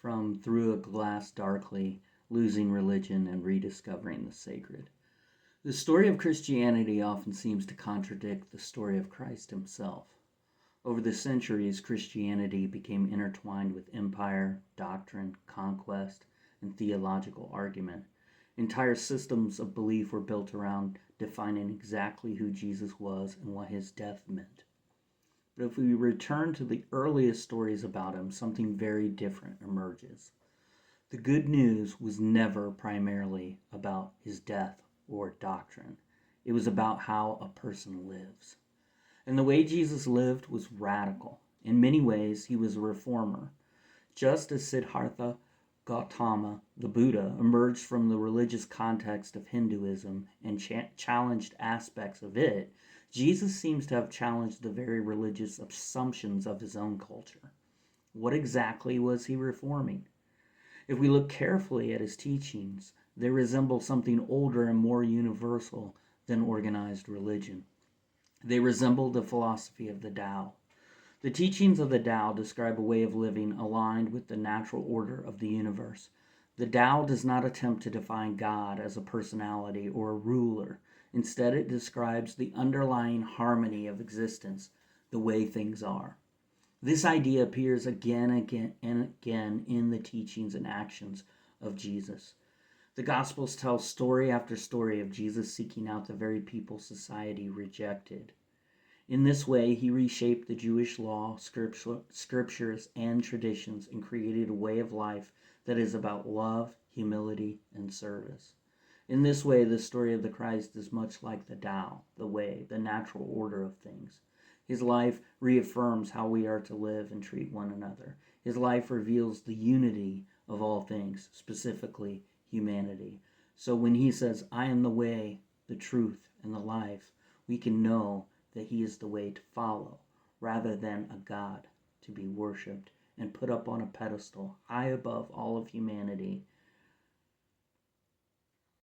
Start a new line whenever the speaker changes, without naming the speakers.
from Through a Glass Darkly, Losing Religion and Rediscovering the Sacred. The story of Christianity often seems to contradict the story of Christ himself. Over the centuries, Christianity became intertwined with empire, doctrine, conquest, and theological argument. Entire systems of belief were built around defining exactly who Jesus was and what his death meant. But if we return to the earliest stories about him, something very different emerges. The good news was never primarily about his death or doctrine. It was about how a person lives. And the way Jesus lived was radical. In many ways, he was a reformer. Just as Siddhartha Gautama, the Buddha, emerged from the religious context of Hinduism and challenged aspects of it, Jesus seems to have challenged the very religious assumptions of his own culture. What exactly was he reforming? If we look carefully at his teachings, they resemble something older and more universal than organized religion. They resemble the philosophy of the Tao. The teachings of the Tao describe a way of living aligned with the natural order of the universe. The Tao does not attempt to define God as a personality or a ruler. Instead, it describes the underlying harmony of existence, the way things are. This idea appears and again in the teachings and actions of Jesus. The Gospels tell story after story of Jesus seeking out the very people society rejected. In this way, he reshaped the Jewish law, scriptures, and traditions and created a way of life that is about love, humility, and service. In this way, the story of the Christ is much like the Tao, the way, the natural order of things. His life reaffirms how we are to live and treat one another. His life reveals the unity of all things, specifically humanity. So when he says, I am the way, the truth, and the life, we can know that he is the way to follow, rather than a God to be worshipped and put up on a pedestal high above all of humanity